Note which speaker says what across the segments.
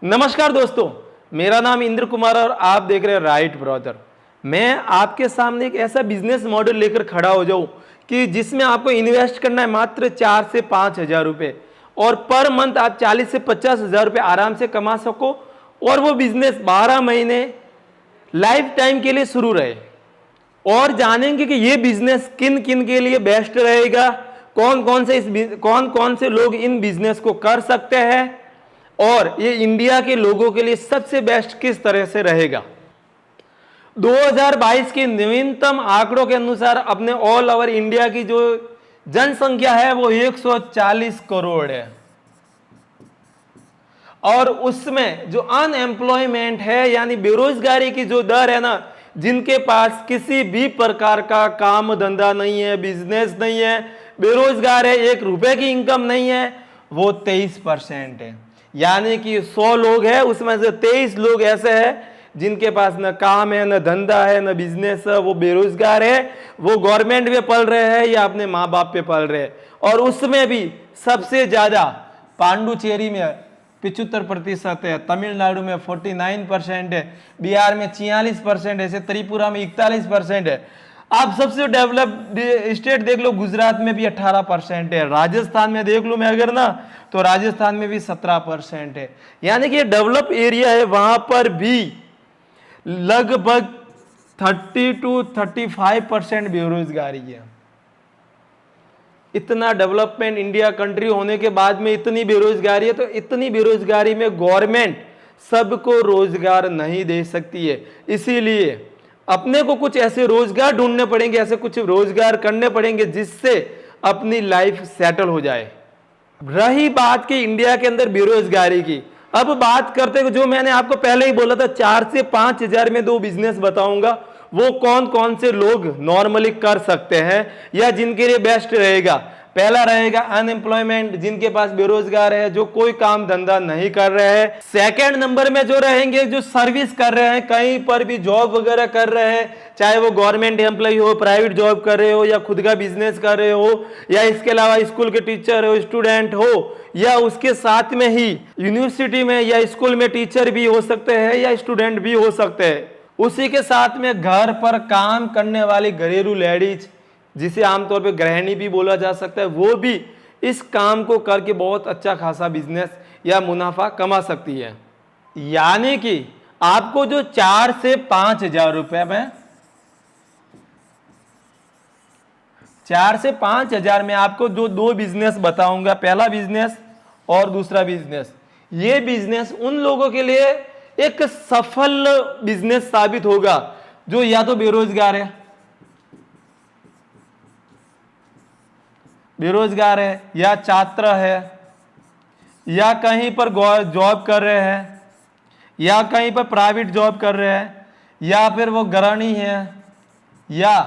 Speaker 1: नमस्कार दोस्तों, मेरा नाम इंद्र कुमार और आप देख रहे हैं राइट ब्रदर। मैं आपके सामने एक ऐसा बिजनेस मॉडल लेकर खड़ा हो जाऊं कि जिसमें आपको इन्वेस्ट करना है मात्र 4 से 5 हजार रुपए और पर मंथ आप 40 से 50 हजार रुपए आराम से कमा सको और वो बिजनेस 12 महीने लाइफ टाइम के लिए शुरू रहे। और जानेंगे कि ये बिजनेस किन किन के लिए बेस्ट रहेगा, कौन कौन से लोग इन बिजनेस को कर सकते हैं और ये इंडिया के लोगों के लिए सबसे बेस्ट किस तरह से रहेगा। 2022 के नवीनतम आंकड़ों के अनुसार अपने ऑल ओवर इंडिया की जो जनसंख्या है वो 140 करोड़ है और उसमें जो अनएम्प्लॉयमेंट है यानी बेरोजगारी की जो दर है ना, जिनके पास किसी भी प्रकार का काम धंधा नहीं है, बिजनेस नहीं है, बेरोजगार है, 1 रुपए की इनकम नहीं है, वो 23% है। यानी कि 100 लोग हैं उसमें से 23 लोग ऐसे हैं जिनके पास न काम है, न धंधा है, न बिजनेस है, वो बेरोजगार है, वो गवर्नमेंट पे पल रहे हैं या अपने माँ बाप पे पल रहे हैं। और उसमें भी सबसे ज्यादा पांडुचेरी में 75% है, तमिलनाडु में 49% है, बिहार में 46% है, त्रिपुरा में 41% है। आप सबसे डेवलप्ड स्टेट देख लो, गुजरात में भी 18% है, राजस्थान में देख लो मैं अगर ना तो राजस्थान में भी 17% है। यानी कि डेवलप एरिया है, वहां पर भी लगभग 30 to 35% बेरोजगारी है। इतना डेवलपमेंट इंडिया कंट्री होने के बाद में इतनी बेरोजगारी है, तो इतनी बेरोजगारी में गवर्नमेंट सबको रोजगार नहीं दे सकती है। इसीलिए अपने को कुछ ऐसे रोजगार ढूंढने पड़ेंगे, ऐसे कुछ रोजगार करने पड़ेंगे जिससे अपनी लाइफ सेटल हो जाए। रही बात कि इंडिया के अंदर बेरोजगारी की, अब बात करते हैं जो मैंने आपको पहले ही बोला था 4 से 5 हजार में 2 बिजनेस बताऊंगा, वो कौन कौन से लोग नॉर्मली कर सकते हैं या जिनके लिए बेस्ट रहेगा। पहला रहेगा अनएम्प्लॉयमेंट, जिनके पास बेरोजगार है, जो कोई काम धंधा नहीं कर रहे हैं। सेकंड नंबर में जो रहेंगे जो सर्विस कर रहे हैं, कहीं पर भी जॉब वगैरह कर रहे हैं, चाहे वो गवर्नमेंट एम्प्लॉय हो, प्राइवेट जॉब कर रहे हो या खुद का बिजनेस कर रहे हो या इसके अलावा स्कूल के टीचर हो, स्टूडेंट हो या उसके साथ में ही यूनिवर्सिटी में या स्कूल में टीचर भी हो सकते हैं या स्टूडेंट भी हो सकते हैं। उसी के साथ में घर पर काम करने वाली घरेलू लेडीज, जिसे आमतौर पे गृहिणी भी बोला जा सकता है, वो भी इस काम को करके बहुत अच्छा खासा बिजनेस या मुनाफा कमा सकती है। यानी कि आपको जो 4 से 5 हजार रुपए में 4 से 5 हजार में आपको जो 2 बिजनेस बताऊंगा, पहला बिजनेस और दूसरा बिजनेस, ये बिजनेस उन लोगों के लिए एक सफल बिजनेस साबित होगा जो या तो बेरोजगार है या छात्र है या कहीं पर जॉब कर रहे हैं या कहीं पर प्राइवेट जॉब कर रहे हैं या फिर वो गृहिणी है या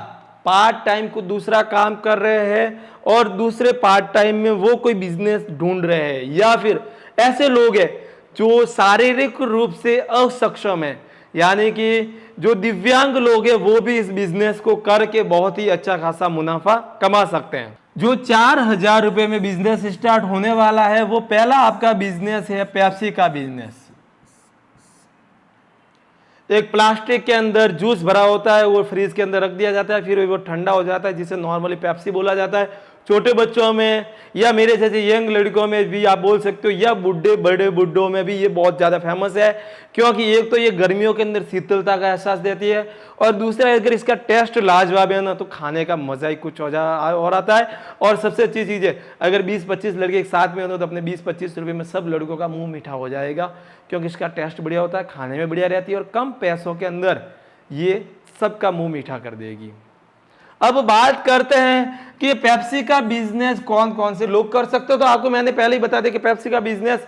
Speaker 1: पार्ट टाइम को दूसरा काम कर रहे हैं और दूसरे पार्ट टाइम में वो कोई बिजनेस ढूंढ रहे हैं, या फिर ऐसे लोग हैं जो शारीरिक रूप से असक्षम है, यानी कि जो दिव्यांग लोग हैं वो भी इस बिजनेस को करके बहुत ही अच्छा खासा मुनाफा कमा सकते हैं। जो 4 हजार रुपए में बिजनेस स्टार्ट होने वाला है वो पहला आपका बिजनेस है पेप्सी का बिजनेस। एक प्लास्टिक के अंदर जूस भरा होता है, वो फ्रीज के अंदर रख दिया जाता है, फिर वो ठंडा हो जाता है, जिसे नॉर्मली पेप्सी बोला जाता है। छोटे बच्चों में या मेरे जैसे यंग लड़कों में भी आप बोल सकते हो, या बड़े बुड्ढों में भी ये बहुत ज्यादा फेमस है, क्योंकि एक तो ये गर्मियों के अंदर शीतलता का एहसास देती है और दूसरा अगर इसका टेस्ट लाजवाब है ना तो खाने का मजा ही कुछ और आता है। और सबसे अच्छी चीज है, अगर 20-25 लड़के एक साथ में हो तो अपने 20-25 रुपए में सब लड़कों का मुंह मीठा हो जाएगा, क्योंकि इसका टेस्ट बढ़िया होता है, खाने में बढ़िया रहती है और कम पैसों के अंदर ये सबका मुंह मीठा कर देगी। अब बात करते हैं कि पेप्सी का बिजनेस कौन कौन से लोग कर सकते हो, तो आपको मैंने पहले ही बता दिया कि पेप्सी का बिजनेस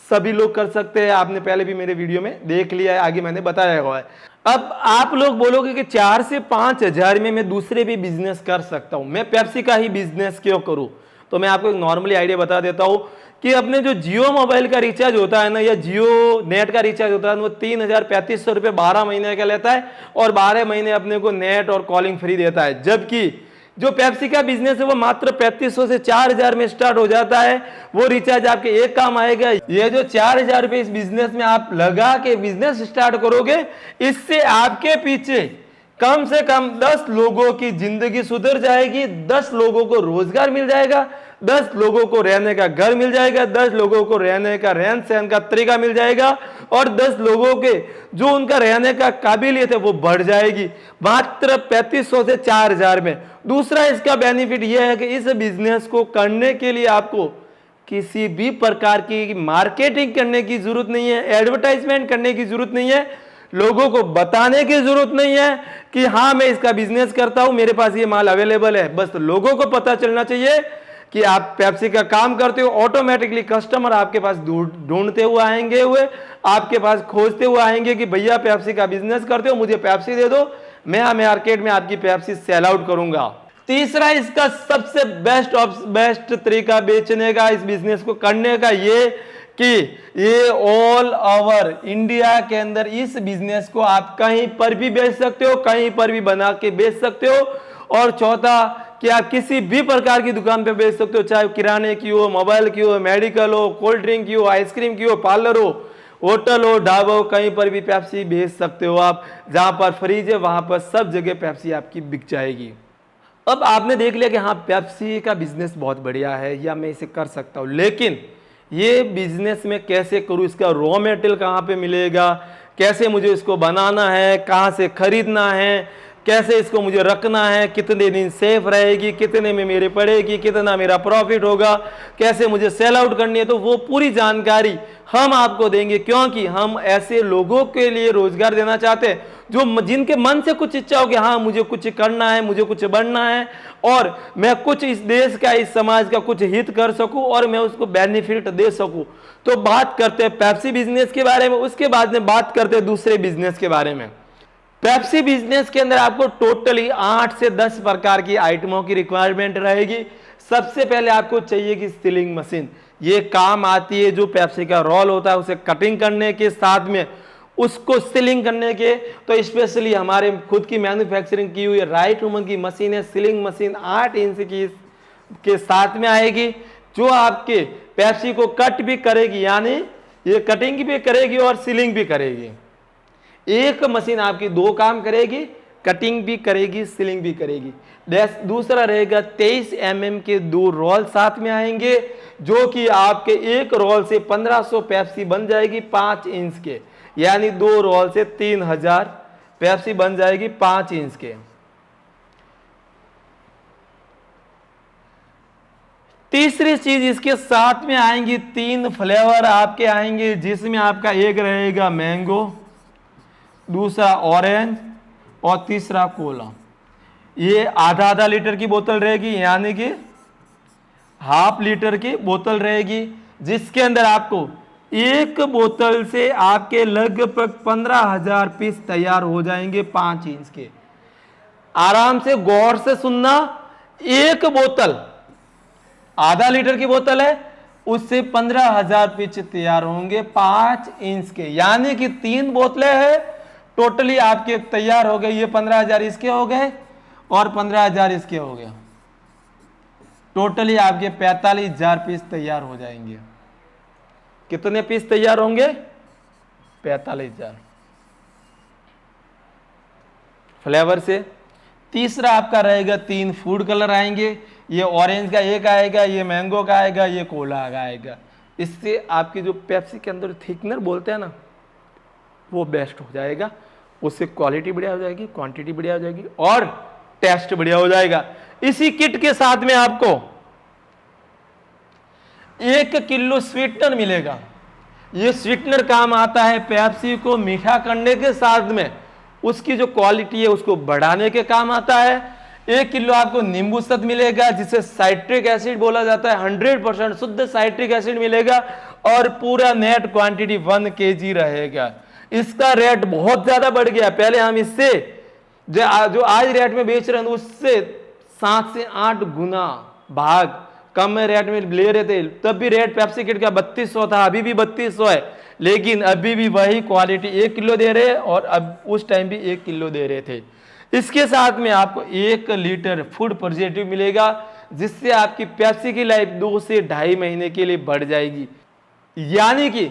Speaker 1: सभी लोग कर सकते हैं, आपने पहले भी मेरे वीडियो में देख लिया है, आगे मैंने बताया हुआ है। अब आप लोग बोलोगे कि 4 से 5 हजार में मैं दूसरे भी बिजनेस कर सकता हूं, मैं पेप्सी का ही बिजनेस क्यों करूं, तो मैं आपको एक नॉर्मली आइडिया बता देता हूं कि अपने जो जियो मोबाइल का रिचार्ज होता है ना या जियो नेट का रिचार्ज होता है वो 3,3500 रुपये 12 महीने का लेता है और 12 महीने अपने को नेट और कॉलिंग फ्री देता है। जबकि जो पेप्सी का बिजनेस है वो मात्र 3500 से 4000 में स्टार्ट हो जाता है। वो रिचार्ज आपके एक काम आएगा। ये जो 4000 रुपए इस बिजनेस में आप लगा के बिजनेस स्टार्ट करोगे, इससे आपके पीछे कम से कम 10 लोगों की जिंदगी सुधर जाएगी, 10 लोगों को रोजगार मिल जाएगा, 10 लोगों को रहने का घर मिल जाएगा, 10 लोगों को रहने का रहन सहन का तरीका मिल जाएगा, और 10 लोगों के जो उनका रहने का काबिलियत है वो बढ़ जाएगी, मात्र 3500 से 4000 में। दूसरा इसका बेनिफिट यह है कि इस बिजनेस को करने के लिए आपको किसी भी प्रकार की मार्केटिंग करने की जरूरत नहीं है, एडवर्टाइजमेंट करने की जरूरत नहीं है, लोगों को बताने की जरूरत नहीं है कि हाँ मैं इसका बिजनेस करता हूं, मेरे पास ये माल अवेलेबल है। बस लोगों को पता चलना चाहिए कि आप पेप्सी का काम करते हो, ऑटोमेटिकली कस्टमर आपके पास ढूंढते हुए आएंगे, आपके पास खोजते हुए आएंगे कि भैया पेप्सी का बिजनेस करते हो, मुझे पेप्सी दे दो, मैं मार्केट में आपकी पेप्सी सेल आउट करूंगा। तीसरा इसका सबसे बेस्ट तरीका बेचने का, इस बिजनेस को करने का, ये कि ये ऑल ओवर इंडिया के अंदर इस बिजनेस को आप कहीं पर भी बेच सकते हो, कहीं पर भी बना के बेच सकते हो। और चौथा कि आप किसी भी प्रकार की दुकान पे बेच सकते हो, चाहे किराने की हो, मोबाइल की हो, मेडिकल हो, कोल्ड ड्रिंक की हो, आइसक्रीम की हो, पार्लर हो, होटल हो, ढाबा हो, कहीं पर भी पेप्सी बेच सकते हो आप। जहां पर फ्रिज है वहां पर सब जगह पेप्सी आपकी बिक जाएगी। अब आपने देख लिया कि हाँ पेप्सी का बिजनेस बहुत बढ़िया है या मैं इसे कर सकता हूं, लेकिन ये बिजनेस में कैसे करूं, इसका रॉ मटेरियल कहाँ पे मिलेगा, कैसे मुझे इसको बनाना है, कहाँ से खरीदना है, कैसे इसको मुझे रखना है, कितने दिन सेफ रहेगी, कितने में मेरे पड़ेगी, कितना मेरा प्रॉफिट होगा, कैसे मुझे सेल आउट करनी है, तो वो पूरी जानकारी हम आपको देंगे, क्योंकि हम ऐसे लोगों के लिए रोजगार देना चाहते हैं जो जिनके मन से कुछ इच्छा हो कि हाँ मुझे कुछ करना है, मुझे कुछ बनना है और मैं कुछ इस देश का, इस समाज का कुछ हित कर सकूं और मैं उसको बेनिफिट दे सकूं। तो बात करते हैं पेप्सी बिजनेस के बारे में, उसके बाद में बात करते हैं दूसरे बिजनेस के बारे में। पेप्सी बिजनेस के अंदर आपको टोटली 8 से 10 प्रकार की आइटमों की रिक्वायरमेंट रहेगी। सबसे पहले आपको चाहिए कि सीलिंग मशीन, ये काम आती है जो पेप्सी का रोल होता है उसे कटिंग करने के साथ में उसको सीलिंग करने के, तो स्पेशली हमारे खुद की मैन्युफैक्चरिंग की हुई राइट वूमन की मशीन है, सीलिंग मशीन 8 इंच की के साथ में आएगी, जो आपके पेप्सी को कट भी करेगी, यानी ये कटिंग भी करेगी और सीलिंग भी करेगी। एक मशीन आपकी 2 काम करेगी, कटिंग भी करेगी, सीलिंग भी करेगी। दूसरा रहेगा 23 mm के 2 रोल साथ में आएंगे, जो कि आपके एक रोल से 1500 पेप्सी बन जाएगी 5 इंच के, यानी 2 रोल से 3000 पेप्सी बन जाएगी 5 इंच के। तीसरी चीज इसके साथ में आएंगी 3 फ्लेवर आपके आएंगे, जिसमें आपका एक रहेगा मैंगो, दूसरा ऑरेंज और तीसरा कोला। ये आधा लीटर की बोतल रहेगी, यानी कि ½ लीटर की बोतल रहेगी, जिसके अंदर आपको एक बोतल से आपके लगभग 15,000 पीस तैयार हो जाएंगे 5 इंच के। आराम से गौर से सुनना, एक बोतल ½ लीटर की बोतल है, उससे 15,000 पीस तैयार होंगे 5 इंच के, यानी कि 3 बोतलें हैं, टोटली आपके तैयार हो गए। ये 15,000 इसके हो गए और 15,000 इसके हो गए, टोटली आपके 45,000 पीस तैयार हो जाएंगे। कितने पीस तैयार होंगे? 45,000 फ्लेवर से। तीसरा आपका रहेगा 3 फूड कलर आएंगे, ये ऑरेंज का एक आएगा, ये मैंगो का आएगा, ये कोला का आएगा। इससे आपकी जो पेप्सी के अंदर थिकनर बोलते हैं ना, वो बेस्ट हो जाएगा, उससे क्वालिटी बढ़िया हो जाएगी, क्वांटिटी बढ़िया हो जाएगी और टेस्ट बढ़िया हो जाएगा। इसी किट के साथ में आपको 1 किलो स्वीटनर मिलेगा। ये स्वीटनर काम आता है पेप्सी को मीठा करने के साथ में उसकी जो क्वालिटी है उसको बढ़ाने के काम आता है। 1 किलो आपको नींबू शत मिलेगा, जिसे साइट्रिक एसिड बोला जाता है, 100% शुद्ध साइट्रिक एसिड मिलेगा और पूरा नेट क्वांटिटी 1 kg रहेगा। इसका रेट बहुत ज्यादा बढ़ गया, पहले हम इससे जो आज रेट में बेच रहे हैं उससे 7 से 8 गुना भाग कम रेट में ले रहे थे। तब भी रेट पेप्सी किट का 3200 था, अभी भी 3200 है, लेकिन अभी भी वही क्वालिटी 1 किलो दे रहे हैं और अब उस टाइम भी 1 किलो दे रहे थे। इसके साथ में आपको 1 लीटर फूड प्रिजर्वेटिव मिलेगा, जिससे आपकी पेप्सी की लाइफ 2 से 2.5 महीने के लिए बढ़ जाएगी। यानी कि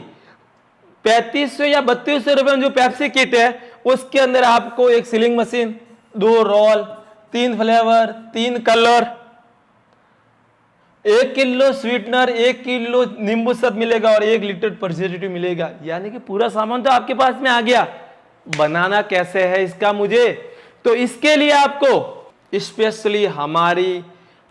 Speaker 1: 3500 या 3200 रुपए में जो पेप्सी किट है, उसके अंदर आपको एक sealing machine, 2 roll, 3 flavour, 3 colour, 1 kilo sweetener, 1 kilo नींबू सब मिलेगा और 1 लीटर प्रिजर्वेटिव मिलेगा। यानी कि पूरा सामान तो आपके पास में आ गया। बनाना कैसे है इसका मुझे, तो इसके लिए आपको स्पेशली हमारी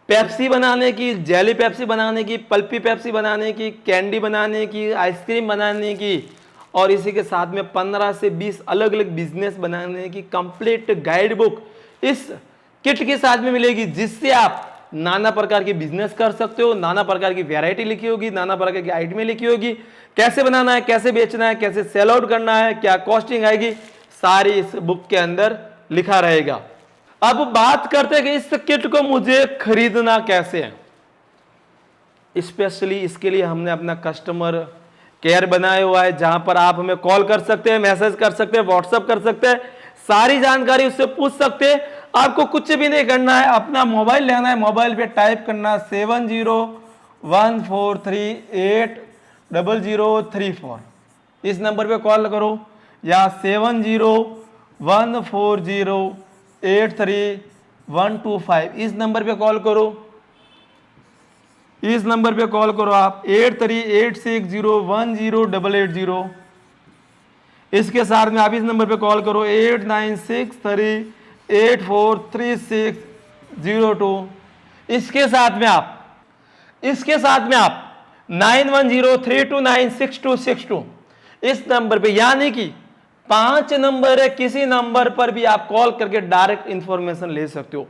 Speaker 1: पेप्सी बनाने की, जेली पेप्सी बनाने की, पल्पी पेप्सी बनाने की, कैंडी बनाने की, आइसक्रीम बनाने की और इसी के साथ में 15 से 20 अलग अलग बिजनेस बनाने की कंप्लीट गाइड बुक इस किट के साथ में मिलेगी, जिससे आप नाना प्रकार की बिजनेस कर सकते हो। नाना प्रकार की वैरायटी लिखी होगी, नाना प्रकार की आइटमें लिखी होगी, कैसे बनाना है, कैसे बेचना है, कैसे सेल आउट करना है, क्या कॉस्टिंग आएगी, सारी इस बुक के अंदर लिखा रहेगा। अब बात करते हैं कि इस किट को मुझे खरीदना कैसे है। स्पेशली इसके लिए हमने अपना कस्टमर केयर बनाया हुआ है, जहां पर आप हमें कॉल कर सकते हैं, मैसेज कर सकते हैं, व्हाट्सएप कर सकते हैं, सारी जानकारी उससे पूछ सकते हैं। आपको कुछ भी नहीं करना है, अपना मोबाइल लेना है, मोबाइल पे टाइप करना 7014380034, इस नंबर पे कॉल करो, या 7014083125 इस नंबर पे कॉल करो। इस नंबर पे कॉल करो आप 8386010880। इसके साथ में आप इस नंबर पे कॉल करो 8963843602। इसके साथ में आप 9103296262 इस नंबर पे, यानी कि 5 नंबर है, किसी नंबर पर भी आप कॉल करके डायरेक्ट इंफॉर्मेशन ले सकते हो।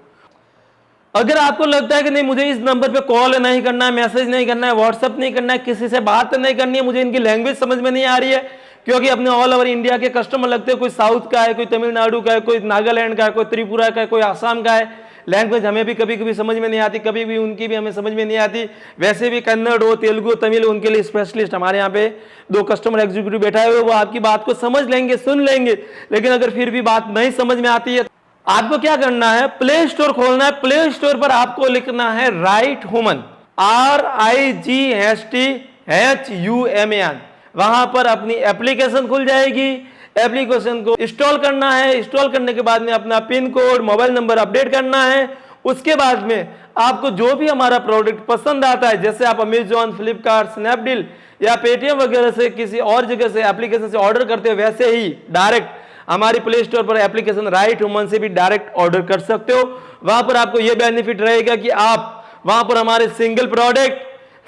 Speaker 1: अगर आपको लगता है कि नहीं मुझे इस नंबर पे कॉल नहीं करना है, मैसेज नहीं करना है, व्हाट्सएप नहीं करना है, किसी से बात नहीं करनी है, मुझे इनकी लैंग्वेज समझ में नहीं आ रही है, क्योंकि अपने ऑल ओवर इंडिया के कस्टमर लगते हैं, कोई साउथ का है, कोई तमिलनाडु का है, कोई नागालैंड का है, कोई त्रिपुरा का है, कोई आसाम का है। लैंग्वेज हमें भी कभी कभी समझ में नहीं आती, कभी भी उनकी भी हमें समझ में नहीं आती। वैसे भी कन्नड़ हो, तेलुगु, तमिल, उनके लिए स्पेशलिस्ट हमारे यहाँ पे 2 कस्टमर एग्जीक्यूटिव बैठा हुए, वो आपकी बात को समझ लेंगे, सुन लेंगे। लेकिन अगर फिर भी बात नहीं समझ में आती है, आपको क्या करना है, प्ले स्टोर खोलना है। प्ले स्टोर पर आपको लिखना है राइट ह्यूमन, RIGHTHUMAN। वहां पर अपनी एप्लीकेशन खुल जाएगी। एप्लीकेशन को इंस्टॉल करना है। इंस्टॉल करने के बाद में अपना pin code, mobile number update करना है। उसके बाद में आपको जो भी हमारा प्रोडक्ट पसंद आता है, जैसे आप अमेजॉन, फ्लिपकार्ट, स्नैपडील या पेटीएम वगैरह से किसी और जगह से एप्लीकेशन से ऑर्डर करते हो, वैसे ही डायरेक्ट हमारी प्ले स्टोर पर एप्लीकेशन राइट ह्यूमन से भी डायरेक्ट ऑर्डर कर सकते हो। वहां पर आपको यह बेनिफिट रहेगा कि आप वहां पर हमारे single product,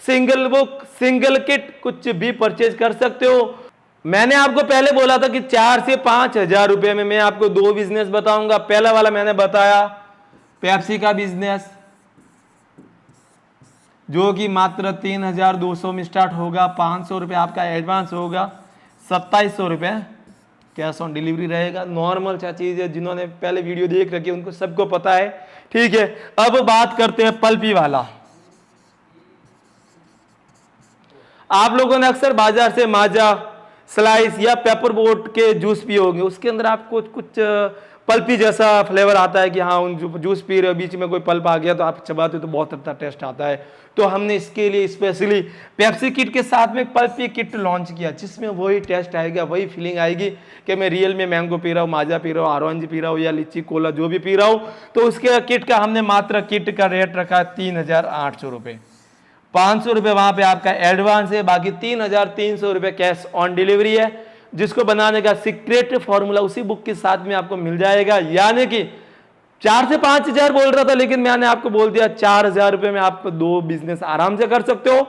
Speaker 1: single book, single kit कुछ भी परचेज कर सकते हो। मैंने आपको पहले बोला था कि 4 से 5 हजार रुपए में मैं आपको 2 बिजनेस बताऊंगा। पहला वाला मैंने बताया पेप्सी का बिजनेस, जो कि मात्र 3200 में स्टार्ट होगा। 500 रुपये आपका एडवांस होगा, 2700 रुपये कैश ऑन डिलीवरी रहेगा। नॉर्मल सा चीज है, जिन्होंने पहले वीडियो देख रखी है उनको सबको पता है, ठीक है। अब बात करते हैं पल्पी वाला। आप लोगों ने अक्सर बाजार से माजा, स्लाइस या पेपर बोट के जूस पिए होंगे, उसके अंदर आपको कुछ पल्पी जैसा फ्लेवर आता है कि हाँ उन जूस पी रहे हो, बीच में कोई पल्प आ गया तो आप चबाते हो तो बहुत अच्छा टेस्ट आता है। तो हमने इसके लिए स्पेशली पेप्सी किट के साथ में पल्पी किट लॉन्च किया, जिसमें वही टेस्ट आएगा, वही फीलिंग आएगी कि मैं रियल में मैंगो पी रहा हूँ, माजा पी रहा हूँ, ऑरेंज पी रहा हूँ या लीची कोला जो भी पी रहा हूँ। तो उसके किट का हमने मात्र किट का रेट रखा 3800 रुपये। 500 रुपये वहां पे आपका एडवांस है, बाकी 3300 रुपये कैश ऑन डिलीवरी है, जिसको बनाने का सीक्रेट फॉर्मूला उसी बुक के साथ में आपको मिल जाएगा। यानी कि 4 से 5 हजार बोल रहा था, लेकिन मैंने आपको बोल दिया 4000 रुपये में आप 2 बिजनेस आराम से कर सकते हो।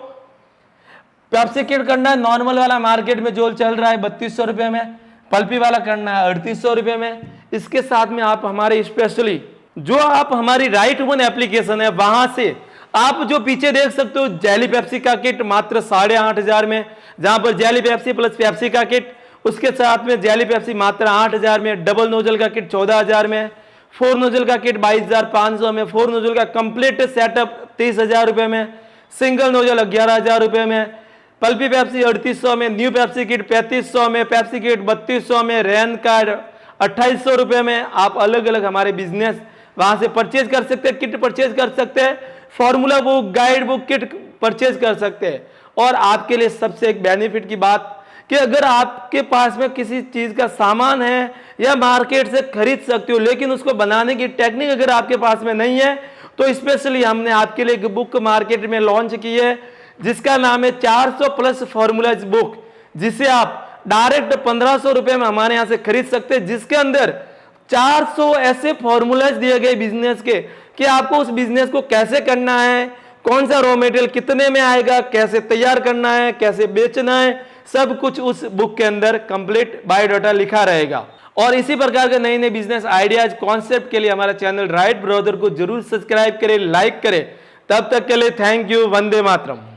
Speaker 1: पेप्सी किट करना है नॉर्मल वाला, मार्केट में जो चल रहा है 3200 रुपये में, पल्पी वाला करना है 3800 रुपये में। इसके साथ में आप हमारे स्पेशली जो आप हमारी राइट ह्यूमन एप्लीकेशन है, वहां से आप जो पीछे देख सकते हो जेली पेप्सी का किट मात्र 8500 में, जहां पर जेली पेप्सी प्लस पेप्सी का किट, उसके साथ में जेली पेप्सी मात्र 8000 में, डबल नोजल का किट 14000 में, 4 नोजल का किट 22500 में, 4 नोजल का कंप्लीट सेटअप 30000 रुपये में, सिंगल नोजल 11000 रुपये में, पल्पी पेप्सी 3800 में, न्यू पेप्सी किट 3500 में, पेप्सी किट 3200 में, रेन कार्ड 2800 रुपये में आप अलग अलग हमारे बिजनेस वहां से परचेज कर सकते हैं, किट परचेज कर सकते हैं, formula book, guide book, kit purchase कर सकते हैं। और आपके लिए सबसे एक बेनिफिट की बात कि अगर आपके पास में किसी चीज का सामान है या मार्केट से खरीद सकते हो, लेकिन उसको बनाने की टेक्निक अगर आपके पास में नहीं है, तो स्पेशली हमने आपके लिए एक बुक मार्केट में लॉन्च की है जिसका नाम है 400 प्लस फॉर्मूलाज बुक, जिसे आप डायरेक्ट 1500 रुपए में हमारे यहां से खरीद सकते हैं, जिसके अंदर 400 ऐसे फॉर्मूलाज दिए गए बिजनेस के कि आपको उस बिजनेस को कैसे करना है, कौन सा रॉ मटेरियल कितने में आएगा, कैसे तैयार करना है, कैसे बेचना है, सब कुछ उस बुक के अंदर कंप्लीट बायोडाटा लिखा रहेगा। और इसी प्रकार के नए नए बिजनेस आइडियाज कॉन्सेप्ट के लिए हमारा चैनल राइट ब्रदर को जरूर सब्सक्राइब करें, लाइक करें। तब तक के लिए थैंक यू। वंदे मातरम।